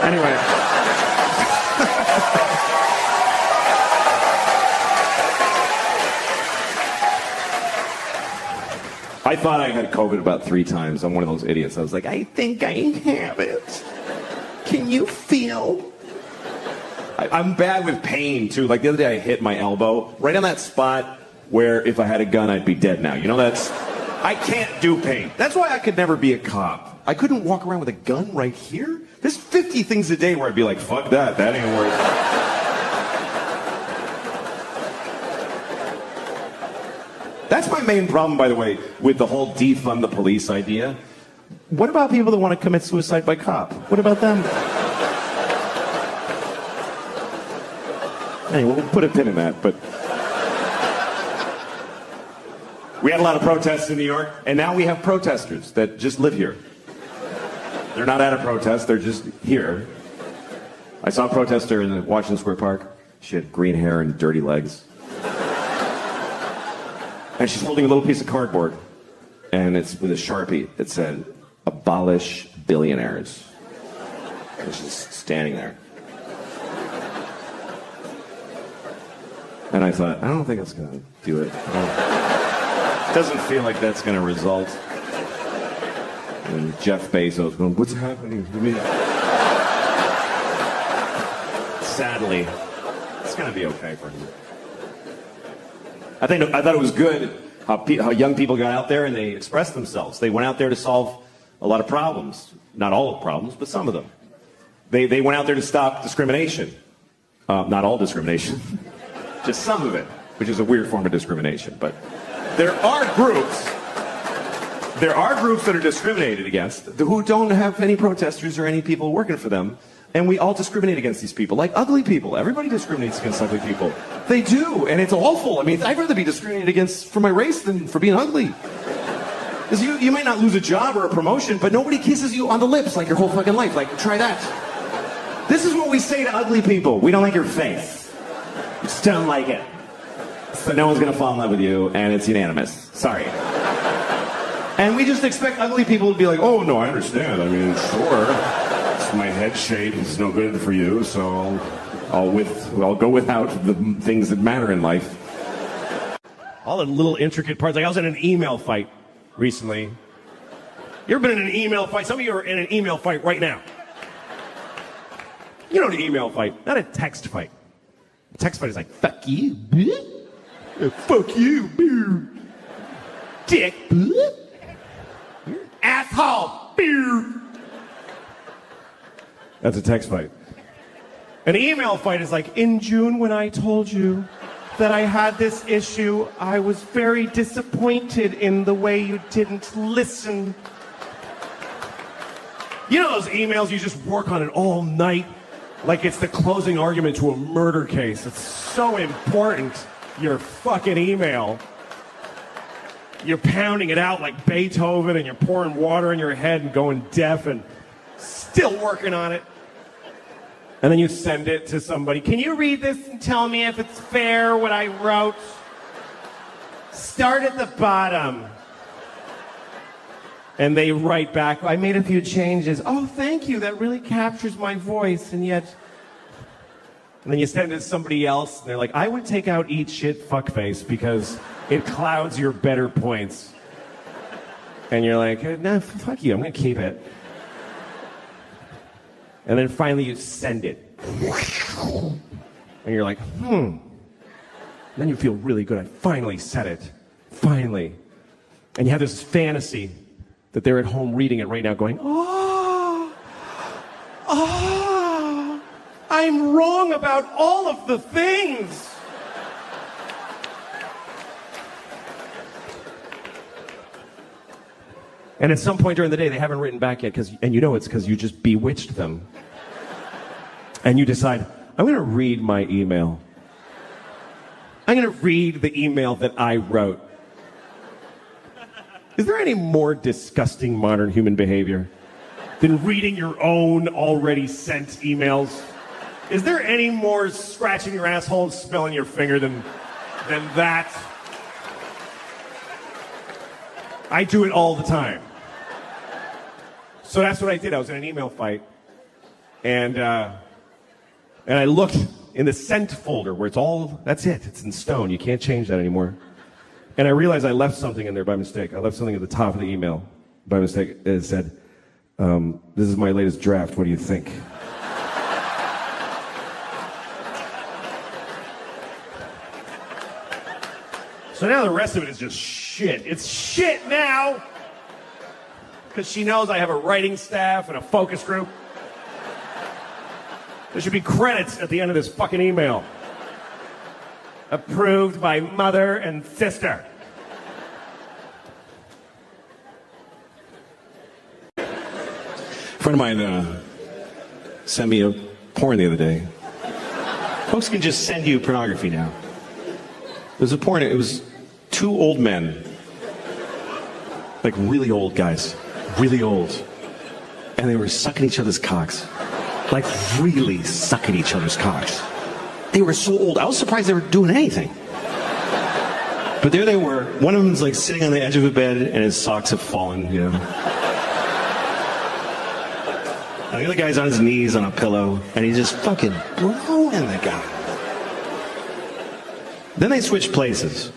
Anyway. I thought I had COVID about 3 times. I'm one of those idiots. I was like, I think I have it. Can you feel? I'm bad with pain, too. Like, the other day I hit my elbow right on that spot where if I had a gun, I'd be dead now. You know, I can't do pain. That's why I could never be a cop. I couldn't walk around with a gun right here. There's 50 things a day where I'd be like, fuck that. That ain't worth it. That's my main problem, by the way, with the whole defund the police idea. What about people that want to commit suicide by cop? What about them? Anyway, we'll put a pin in that, but... We had a lot of protests in New York, and now we have protesters that just live here. They're not at a protest, they're just here. I saw a protester in Washington Square Park. She had green hair and dirty legs. And she's holding a little piece of cardboard, and it's with a Sharpie. It said, "Abolish billionaires." And she's standing there. And I thought, I don't think that's going to do it. It doesn't feel like that's going to result. And Jeff Bezos going, what's happening to me? Sadly, it's going to be okay for him. I thought it was good how young people got out there and they expressed themselves. They went out there to solve a lot of problems. Not all of the problems, but some of them. They went out there to stop discrimination. Not all discrimination. Just some of it, which is a weird form of discrimination. But there are groups that are discriminated against who don't have any protesters or any people working for them. And we all discriminate against these people, like ugly people. Everybody discriminates against ugly people. They do, and it's awful. I mean, I'd rather be discriminated against for my race than for being ugly. Because you might not lose a job or a promotion, but nobody kisses you on the lips like your whole fucking life. Like, try that. This is what we say to ugly people. We don't like your face. We just don't like it. So no one's going to fall in love with you, and it's unanimous. Sorry. And we just expect ugly people to be like, oh, no, I understand. I mean, sure. My head shape is no good for you, so I'll go without the things that matter in life. All the little intricate parts. Like I was in an email fight recently. You ever been in an email fight? Some of you are in an email fight right now. You know an email fight, not a text fight. A text fight is like, fuck you, fuck you, dick, asshole, That's a text fight. An email fight is like, in June when I told you that I had this issue, I was very disappointed in the way you didn't listen. You know those emails you just work on it all night? Like it's the closing argument to a murder case. It's so important, your fucking email. You're pounding it out like Beethoven and you're pouring water in your head and going deaf and still working on it. And then you send it to somebody. Can you read this and tell me if it's fair what I wrote? Start at the bottom. And they write back, I made a few changes. Oh, thank you. That really captures my voice. And yet... And then you send it to somebody else. And they're like, I would take out eat shit fuckface because it clouds your better points. And you're like, no, fuck you. I'm going to keep it. And then finally you send it. And you're like, And then you feel really good. I finally said it. Finally. And you have this fantasy that they're at home reading it right now going, I'm wrong about all of the things. And at some point during the day, they haven't written back yet, and you know it's because you just bewitched them. And you decide, I'm going to read my email. I'm going to read the email that I wrote. Is there any more disgusting modern human behavior than reading your own already sent emails? Is there any more scratching your asshole and smelling your finger than that? I do it all the time. So that's what I did. I was in an email fight. And I looked in the sent folder where that's it. It's in stone. You can't change that anymore. And I realized I left something in there by mistake. I left something at the top of the email by mistake. It said, this is my latest draft. What do you think? So now the rest of it is just shit. It's shit now. Because she knows I have a writing staff and a focus group. There should be credits at the end of this fucking email. Approved by mother and sister. A friend of mine sent me a porn the other day. Folks can just send you pornography now. It was a porn. It was two old men. Like really old guys. Really old. And they were sucking each other's cocks. Like really sucking each other's cocks. They were so old. I was surprised they were doing anything. But there they were. One of them's like sitting on the edge of a bed and his socks have fallen, you know. And the other guy's on his knees on a pillow and he's just fucking blowing the guy. Then they switched places.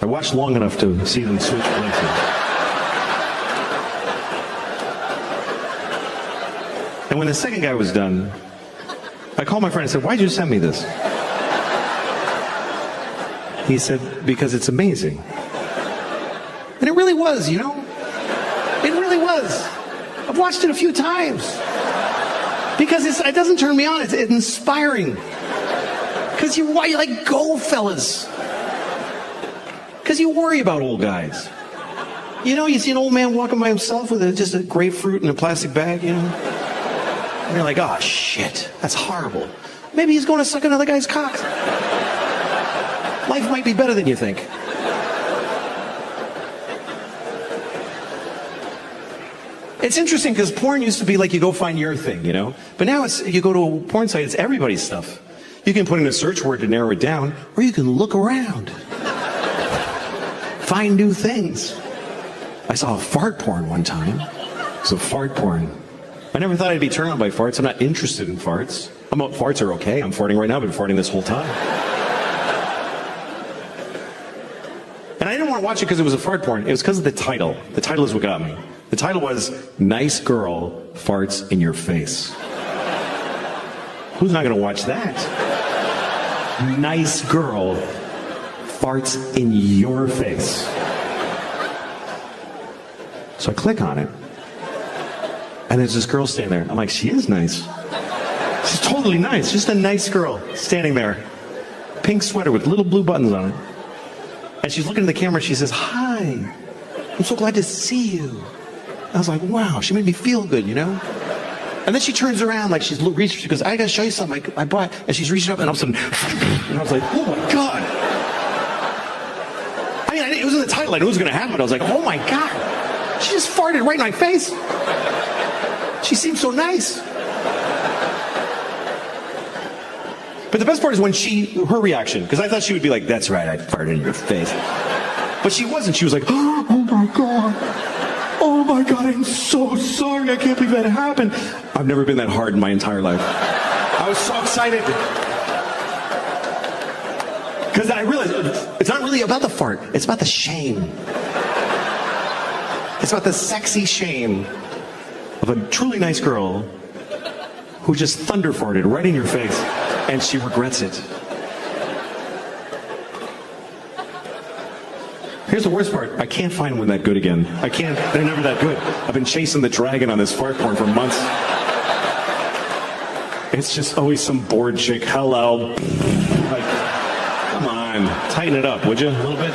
I watched long enough to see them switch places. And when the second guy was done, I called my friend and said, why'd you send me this? He said, because it's amazing. And it really was, you know? It really was. I've watched it a few times. Because it doesn't turn me on, it's inspiring. Because you like, go, fellas. Because you worry about old guys. You know, you see an old man walking by himself with just a grapefruit in a plastic bag, you know? And you're like, oh, shit, that's horrible. Maybe he's going to suck another guy's cock. Life might be better than you think. It's interesting because porn used to be like you go find your thing, you know? But now you go to a porn site, it's everybody's stuff. You can put in a search word to narrow it down, or you can look around. Find new things. I saw a fart porn one time. It was a fart porn. I never thought I'd be turned on by farts. I'm not interested in farts. Farts are okay. I'm farting right now. I've been farting this whole time. And I didn't want to watch it because it was a fart porn. It was because of the title. The title is what got me. The title was, Nice Girl Farts in Your Face. Who's not going to watch that? Nice girl farts in your face. So I click on it. And there's this girl standing there. I'm like, she is nice. She's totally nice. Just a nice girl standing there. Pink sweater with little blue buttons on it. And she's looking at the camera. She says, hi. I'm so glad to see you. I was like, wow, she made me feel good, you know? And then she turns around like she's reaching. She goes, I gotta show you something I bought. And she's reaching up and all of a sudden, and I was like, oh my God. I mean, it was in the title. I knew it was gonna happen. I was like, oh my God. She just farted right in my face. She seemed so nice. But the best part is when her reaction, because I thought she would be like, that's right, I farted in your face. But she wasn't. She was like, oh my God. Oh my God, I'm so sorry. I can't believe that happened. I've never been that hard in my entire life. I was so excited. Because I realized it's not really about the fart. It's about the shame. It's about the sexy shame of a truly nice girl who just thunder farted right in your face, and she regrets it. Here's the worst part. I can't find one that good again. I can't. They're never that good. I've been chasing the dragon on this fart porn for months. It's just always some bored chick. Hello. Like, come on. Tighten it up, would you? A little bit.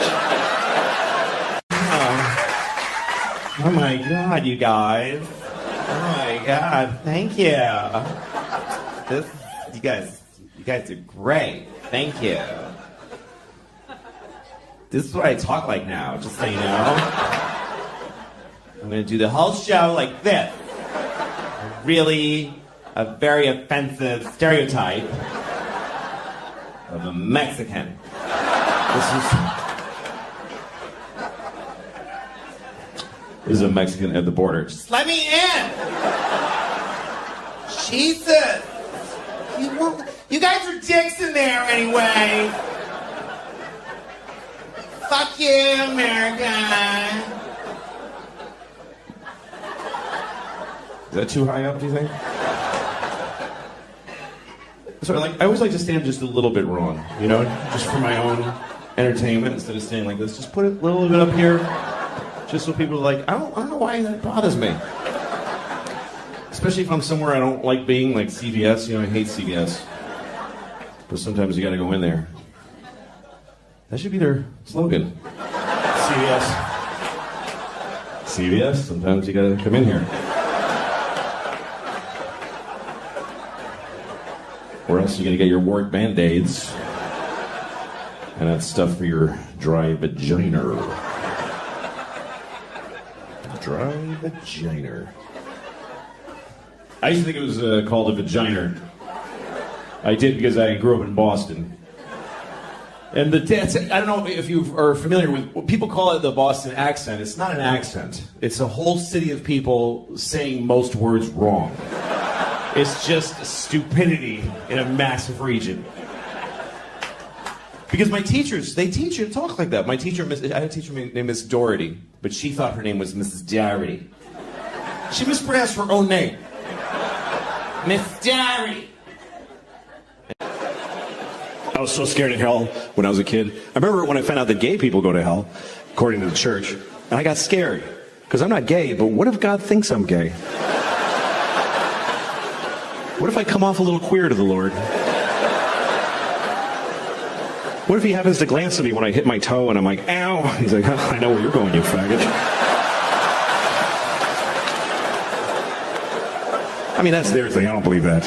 Oh my God, you guys. Oh my God, thank you. You guys are great. Thank you. This is what I talk like now, just so you know. I'm gonna do the whole show like this. A very offensive stereotype of a Mexican. This is a Mexican at the border. Just let me in! Jesus! You guys are dicks in there anyway. Fuck you, America. Is that too high up, do you think? So I always like to stand just a little bit wrong, you know, just for my own entertainment instead of standing like this. Just put it a little bit up here, just so people are like, I don't know why that bothers me. Especially if I'm somewhere I don't like being, like CVS. You know, I hate CVS, but sometimes you got to go in there. That should be their slogan. CVS. CVS. Sometimes you got to come in here. Or else you gotta get your wart Band-Aids. And that stuff for your dry vagina. Dry vagina. I used to think it was called a vagina. I did because I grew up in Boston. And I don't know if you are familiar with, people call it the Boston accent. It's not an accent. It's a whole city of people saying most words wrong. It's just stupidity in a massive region. Because my teachers, they teach you to talk like that. I had a teacher named Miss Doherty, but she thought her name was Mrs. Doherty. She mispronounced her own name. Miss Doherty. I was so scared of hell when I was a kid. I remember when I found out that gay people go to hell, according to the church, and I got scared. Because I'm not gay, but what if God thinks I'm gay? What if I come off a little queer to the Lord? What if he happens to glance at me when I hit my toe and I'm like, ow? He's like, oh, I know where you're going, you faggot. I mean, that's their thing. I don't believe that.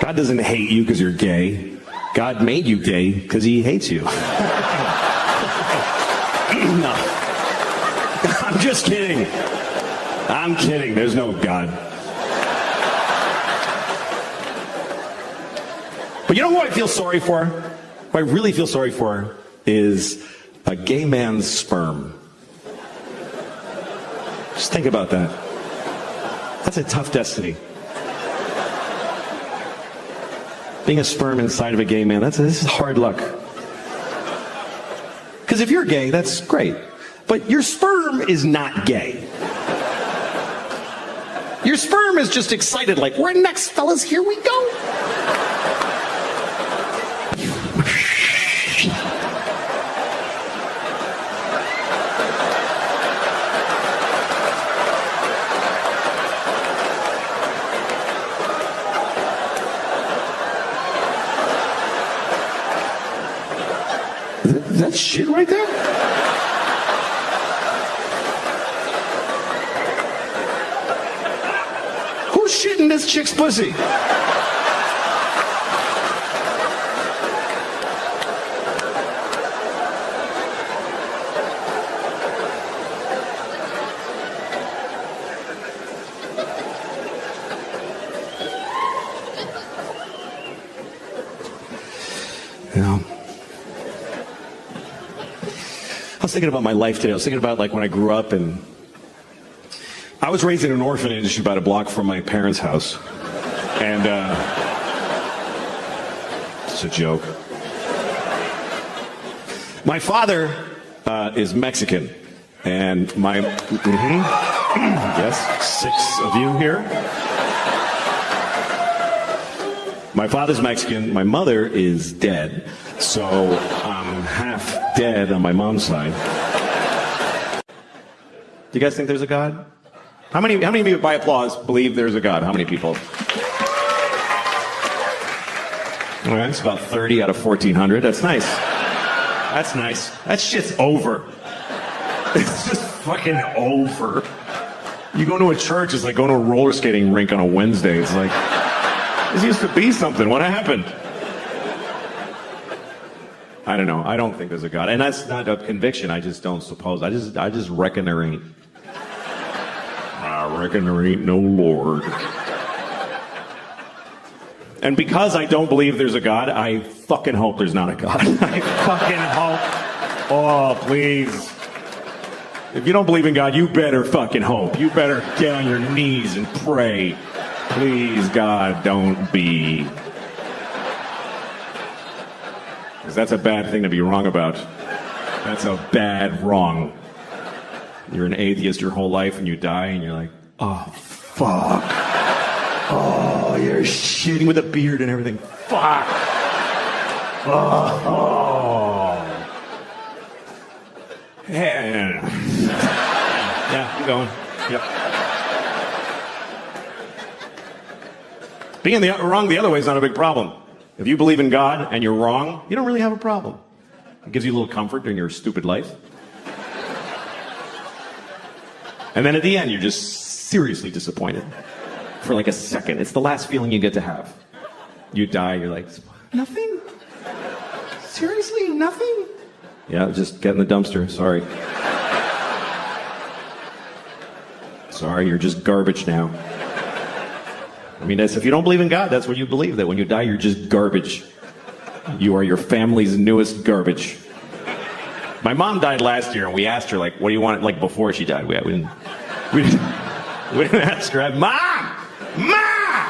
God doesn't hate you because you're gay. God made you gay because he hates you. No. I'm just kidding. I'm kidding. There's no God. But you know who I feel sorry for? Who I really feel sorry for is a gay man's sperm. Just think about that. That's a tough destiny. Being a sperm inside of a gay man, this is hard luck. Because if you're gay, that's great. But your sperm is not gay. Your sperm is just excited, like, we're next, fellas, here we go. Is that shit right there? Who's shitting this chick's pussy? You know, I was thinking about my life today. I was thinking about like when I grew up, and I was raised in an orphanage about a block from my parents' house. And it's a joke. My father is Mexican, and my yes, 6 of you here. My father's Mexican. My mother is dead, so I'm half dead on my mom's side. Do you guys think there's a God? How many of you, by applause, believe there's a God? How many people? All right, it's about 30 out of 1,400. That's nice. That's nice. That shit's over. It's just fucking over. You go to a church, it's like going to a roller skating rink on a Wednesday. It's like, this used to be something. What happened? I don't know. I don't think there's a God. And that's not a conviction. I just don't suppose. I just reckon there ain't. I reckon there ain't no Lord. And because I don't believe there's a God, I fucking hope there's not a God. I fucking hope. Oh, please. If you don't believe in God, you better fucking hope. You better get on your knees and pray. Please, God, don't be. Because that's a bad thing to be wrong about. That's a bad wrong. You're an atheist your whole life and you die and you're like, oh, fuck. Oh, you're shitting with a beard and everything. Fuck. Oh. Yeah, keep going. Yep. Being wrong the other way is not a big problem. If you believe in God and you're wrong, you don't really have a problem. It gives you a little comfort during your stupid life. And then at the end, you're just seriously disappointed. For like a second. It's the last feeling you get to have. You die, you're like, nothing? Seriously, nothing? Yeah, just get in the dumpster, sorry. Sorry, you're just garbage now. I mean, if you don't believe in God, that's what you believe, that when you die, you're just garbage. You are your family's newest garbage. My mom died last year, and we asked her, like, what do you want, like, before she died? We didn't ask her, Mom! Mom!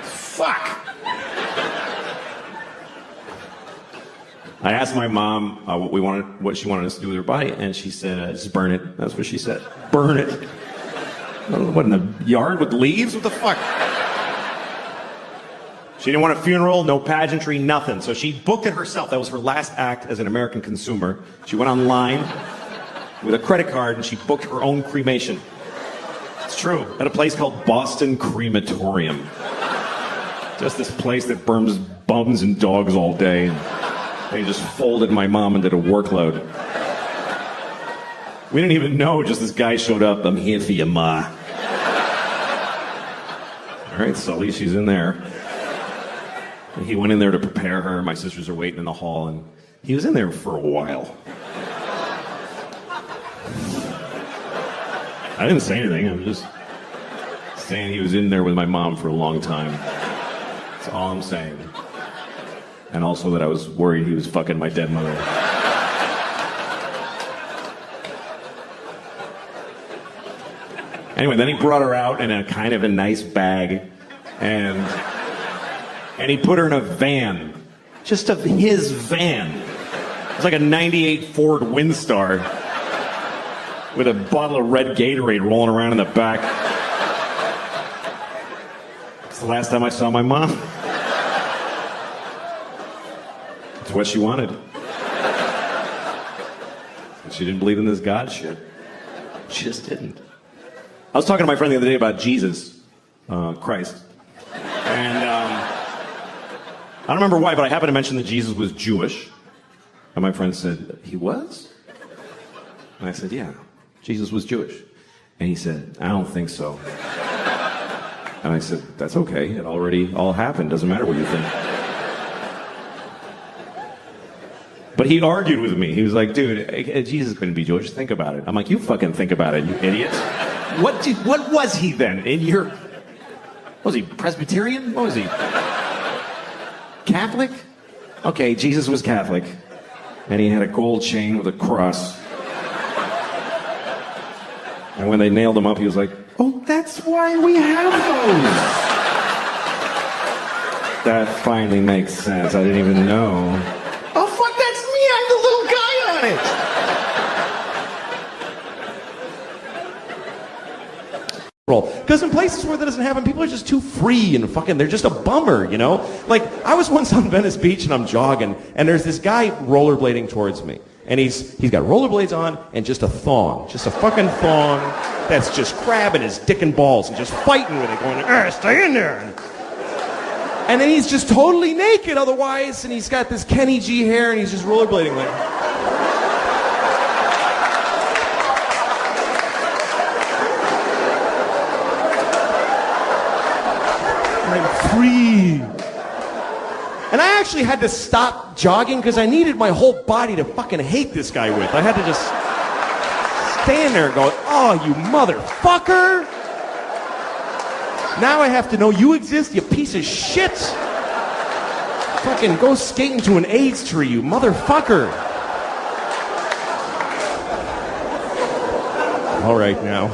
Fuck! I asked my mom what she wanted us to do with her body, and she said, just burn it. That's what she said. Burn it. What, in the yard with leaves? What the fuck? She didn't want a funeral, no pageantry, nothing. So she booked it herself. That was her last act as an American consumer. She went online with a credit card and she booked her own cremation. It's true. At a place called Boston Crematorium. Just this place that burns bums and dogs all day. And they just folded my mom and did a workload. We didn't even know, just this guy showed up. I'm here for you, Ma. All right, Sully, she's in there. And he went in there to prepare her. My sisters are waiting in the hall, and he was in there for a while. I didn't say anything. I was just saying he was in there with my mom for a long time. That's all I'm saying. And also that I was worried he was fucking my dead mother. Anyway, then he brought her out in a kind of a nice bag, and he put her in a van. Just of his van. It was like a 98 Ford Windstar with a bottle of red Gatorade rolling around in the back. It's the last time I saw my mom. It's what she wanted. She didn't believe in this God shit. She just didn't. I was talking to my friend the other day about Jesus, Christ. And I don't remember why, but I happened to mention that Jesus was Jewish. And my friend said, he was? And I said, yeah, Jesus was Jewish. And he said, I don't think so. And I said, that's okay. It already all happened. Doesn't matter what you think. But he argued with me. He was like, dude, Jesus couldn't be Jewish. Think about it. I'm like, you fucking think about it, you idiot. What was he then? Was he Presbyterian? What was he? Catholic? Okay, Jesus was Catholic. And he had a gold chain with a cross. And when they nailed him up, he was like, oh, that's why we have those. That finally makes sense. I didn't even know. Oh, fuck, that's me. I'm the little guy on it. Because in places where that doesn't happen, people are just too free and fucking, they're just a bummer, you know? Like, I was once on Venice Beach and I'm jogging, and there's this guy rollerblading towards me. And he's got rollerblades on and just a thong. Just a fucking thong that's just grabbing his dick and balls and just fighting with it, going, stay in there. And then he's just totally naked otherwise, and he's got this Kenny G hair and he's just rollerblading there. I'm free. And I actually had to stop jogging because I needed my whole body to fucking hate this guy with. I had to just stand there and go, oh, you motherfucker. Now I have to know you exist, you piece of shit. Fucking go skating to an AIDS tree, you motherfucker. All right now.